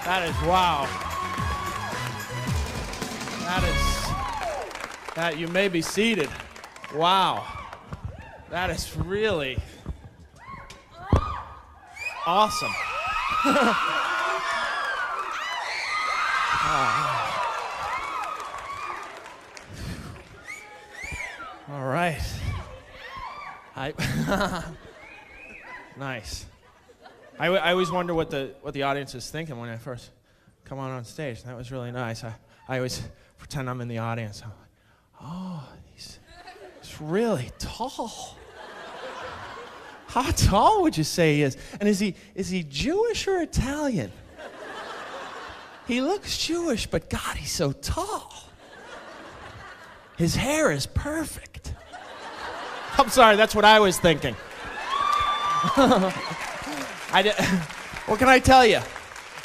That is wow. That you may be seated. Wow. That is really awesome. All right. Nice. I always wonder what the audience is thinking when I first come on stage. That was really nice. I always pretend I'm in the audience. I'm like, oh, he's really tall. How tall would you say he is? And is he Jewish or Italian? He looks Jewish, but God, he's so tall. His hair is perfect. I'm sorry, that's what I was thinking. What can I tell you?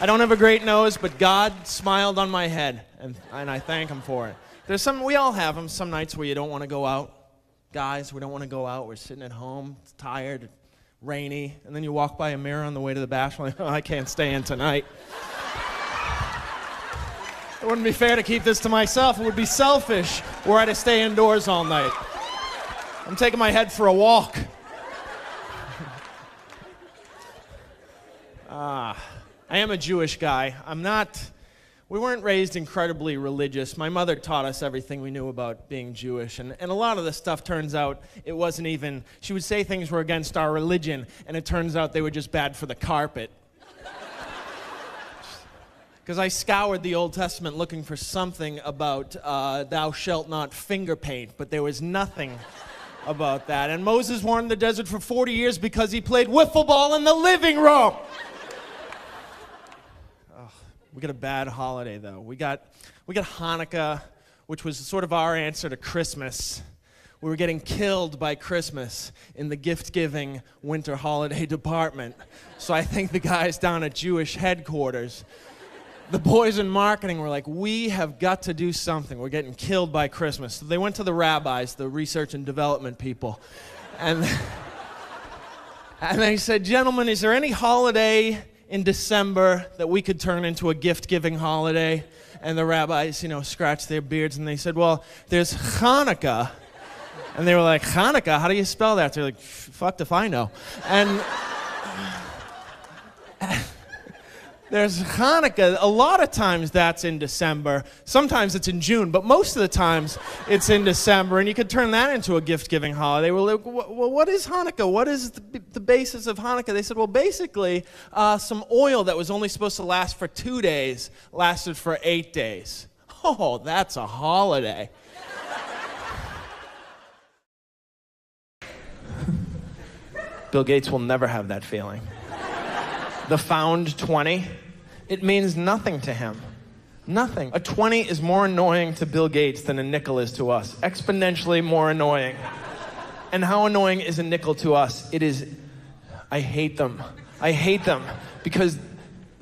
I don't have a great nose, but God smiled on my head, and I thank him for it. We all have them, some nights where you don't want to go out. Guys, we don't want to go out. We're sitting at home, it's tired, rainy, and then you walk by a mirror on the way to the bathroom, like, oh, I can't stay in tonight. It wouldn't be fair to keep this to myself. It would be selfish were I to stay indoors all night. I'm taking my head for a walk. I am a Jewish guy. We weren't raised incredibly religious. My mother taught us everything we knew about being Jewish, and a lot of the stuff turns out it wasn't even, she would say things were against our religion, and it turns out they were just bad for the carpet. Because I scoured the Old Testament looking for something about thou shalt not finger paint, but there was nothing about that. And Moses wandered in the desert for 40 years because he played wiffle ball in the living room. We got a bad holiday, though. We got Hanukkah, which was sort of our answer to Christmas. We were getting killed by Christmas in the gift-giving winter holiday department. So I think the guys down at Jewish headquarters, the boys in marketing were like, we have got to do something. We're getting killed by Christmas. So they went to the rabbis, the research and development people, and they said, gentlemen, is there any holiday in December that we could turn into a gift-giving holiday? And the rabbis, scratched their beards and they said, well, there's Hanukkah. And they were like, Hanukkah? How do you spell that? They're like, fucked if I know. And there's Hanukkah. A lot of times that's in December. Sometimes it's in June, but most of the times it's in December, and you could turn that into a gift-giving holiday. Well, what is Hanukkah? What is the basis of Hanukkah? They said, well, basically, some oil that was only supposed to last for 2 days lasted for 8 days. Oh, that's a holiday. Bill Gates will never have that feeling. The found 20, it means nothing to him. Nothing. A 20 is more annoying to Bill Gates than a nickel is to us. Exponentially more annoying. And how annoying is a nickel to us? It is, I hate them. I hate them because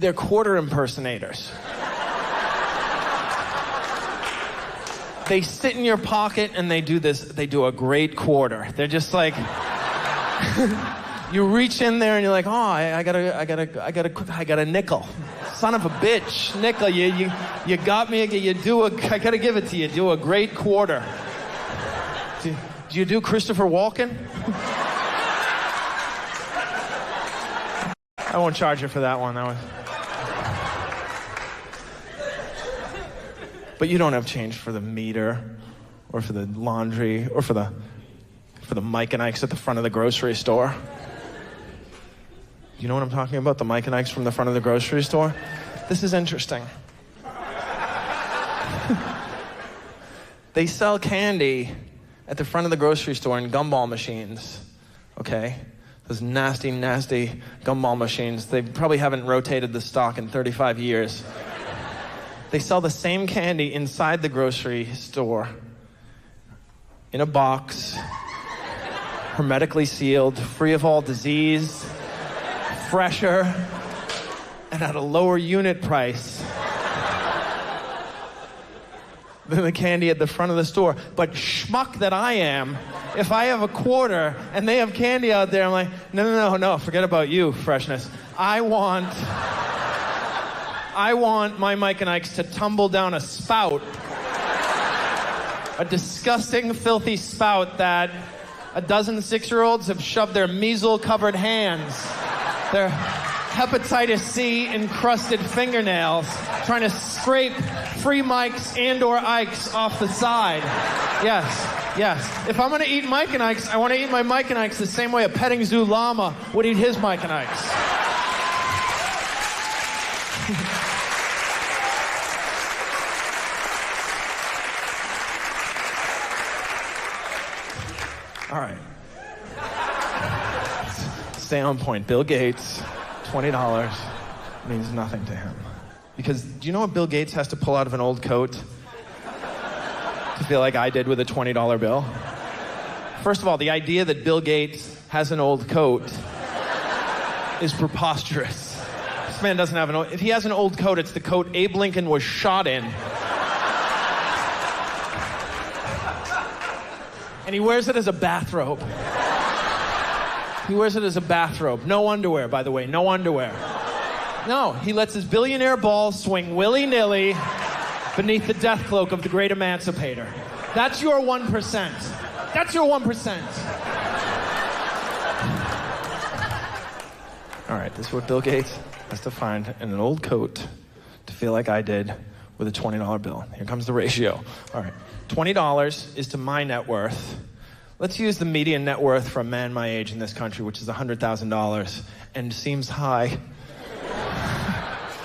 they're quarter impersonators. They sit in your pocket and they do this, they do a great quarter. They're just like, you reach in there and you're like, oh, I got a nickel. Son of a bitch, nickel, you got me, I gotta give it to you, do a great quarter. Do you do Christopher Walken? I won't charge you for that one. But you don't have change for the meter, or for the laundry, or for the Mike and Ike's at the front of the grocery store. You know what I'm talking about? The Mike and Ike's from the front of the grocery store? This is interesting. They sell candy at the front of the grocery store in gumball machines, okay? Those nasty, nasty gumball machines. They probably haven't rotated the stock in 35 years. They sell the same candy inside the grocery store in a box, hermetically sealed, free of all disease, fresher, and at a lower unit price than the candy at the front of the store. But schmuck that I am, if I have a quarter and they have candy out there, I'm like, no, forget about you, freshness. I want I want my Mike and Ike's to tumble down a spout. A disgusting, filthy spout that a dozen 6-year-olds have shoved their measle-covered hands, their hepatitis C encrusted fingernails, trying to scrape free Mikes and or Ikes off the side. Yes. If I'm gonna eat Mike and Ike's, I want to eat my Mike and Ike's the same way a petting zoo llama would eat his Mike and Ike's. All right. Stay on point. Bill Gates, $20 means nothing to him. Because do you know what Bill Gates has to pull out of an old coat to feel like I did with a $20 bill? First of all, the idea that Bill Gates has an old coat is preposterous. This man doesn't have an old... If he has an old coat, it's the coat Abe Lincoln was shot in. And he wears it as a bathrobe. He wears it as a bathrobe. No underwear, by the way, no underwear. No, he lets his billionaire balls swing willy-nilly beneath the death cloak of the great emancipator. That's your 1%. That's your 1%. All right, this is what Bill Gates has to find in an old coat to feel like I did with a $20 bill. Here comes the ratio. All right, $20 is to my net worth. Let's use the median net worth for a man my age in this country, which is $100,000, and seems high.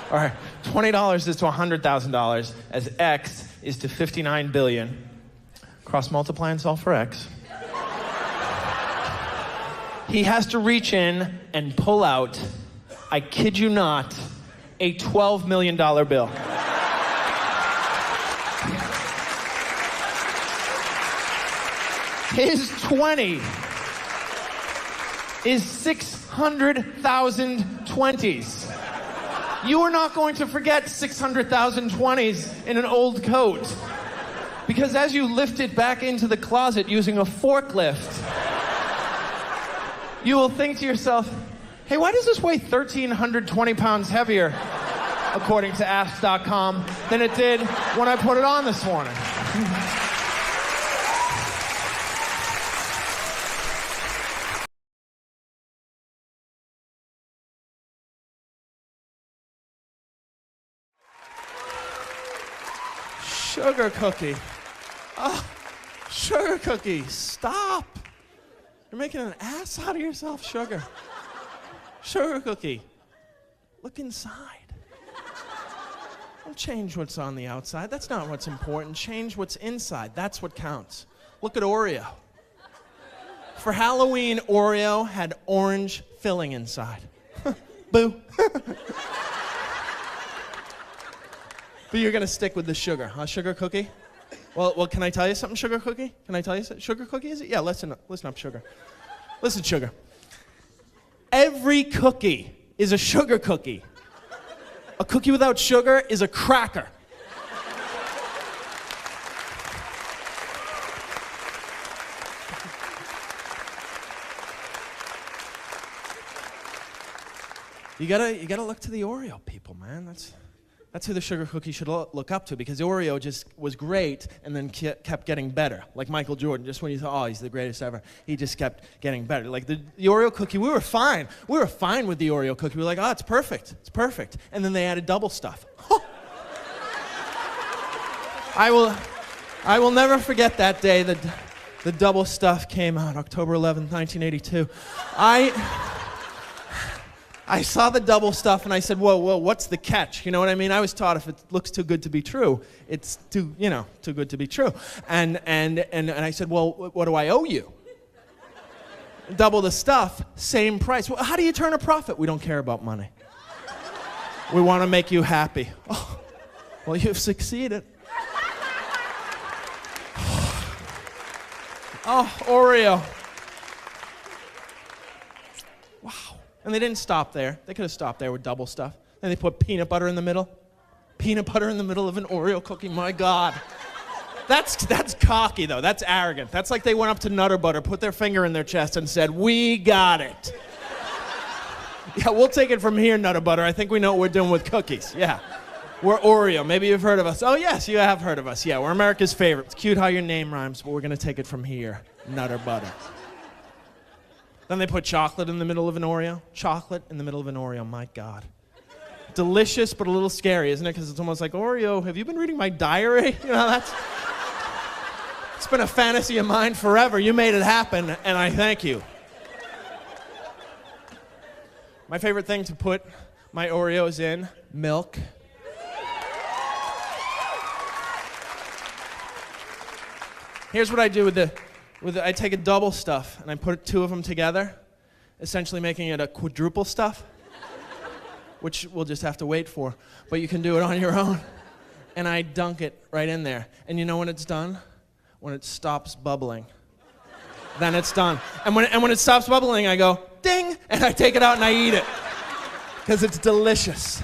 All right, $20 is to $100,000, as X is to 59 billion. Cross multiply and solve for X. He has to reach in and pull out, I kid you not, a $12 million bill. His 20 is 600,000 20s. You are not going to forget 600,000 20s in an old coat. Because as you lift it back into the closet using a forklift, you will think to yourself, hey, why does this weigh 1,320 pounds heavier, according to Ask.com, than it did when I put it on this morning? Sugar cookie. Oh, sugar cookie, stop. You're making an ass out of yourself, sugar. Sugar cookie, look inside. Don't change what's on the outside. That's not what's important. Change what's inside. That's what counts. Look at Oreo. For Halloween, Oreo had orange filling inside. Boo. But you're gonna stick with the sugar, huh, sugar cookie? Well, can I tell you something, sugar cookie? Can I tell you something? Sugar cookie, is it? Yeah, listen up, sugar. Listen, sugar. Every cookie is a sugar cookie. A cookie without sugar is a cracker. You gotta look to the Oreo people, man. That's who the sugar cookie should look up to, because Oreo just was great and then kept getting better. Like Michael Jordan, just when you thought, oh, he's the greatest ever, he just kept getting better. Like the Oreo cookie, we were fine. We were fine with the Oreo cookie. We were like, oh, it's perfect. It's perfect. And then they added double stuff. I will never forget that day that the double stuff came out, October 11th, 1982. I saw the double stuff and I said, whoa, what's the catch? You know what I mean? I was taught if it looks too good to be true, it's too good to be true. And I said, well, what do I owe you? Double the stuff, same price. Well, how do you turn a profit? We don't care about money. We want to make you happy. Oh, well, you've succeeded. Oh, Oreo. Wow. And they didn't stop there. They could have stopped there with double stuff. Then they put peanut butter in the middle. Peanut butter in the middle of an Oreo cookie, my God. That's cocky, though. That's arrogant. That's like they went up to Nutter Butter, put their finger in their chest and said, we got it. Yeah, we'll take it from here, Nutter Butter. I think we know what we're doing with cookies. Yeah. We're Oreo. Maybe you've heard of us. Oh, yes, you have heard of us. Yeah, we're America's favorite. It's cute how your name rhymes, but we're going to take it from here, Nutter Butter. Then they put chocolate in the middle of an Oreo. Chocolate in the middle of an Oreo, my God. Delicious, but a little scary, isn't it? Because it's almost like, Oreo, have you been reading my diary? You know, it's been a fantasy of mine forever. You made it happen, and I thank you. My favorite thing to put my Oreos in, milk. Here's what I do with the I take a double stuff and I put two of them together, essentially making it a quadruple stuff, which we'll just have to wait for, but you can do it on your own. And I dunk it right in there. And you know when it's done? When it stops bubbling. Then it's done. And when it stops bubbling, I go, ding, and I take it out and I eat it. Because it's delicious.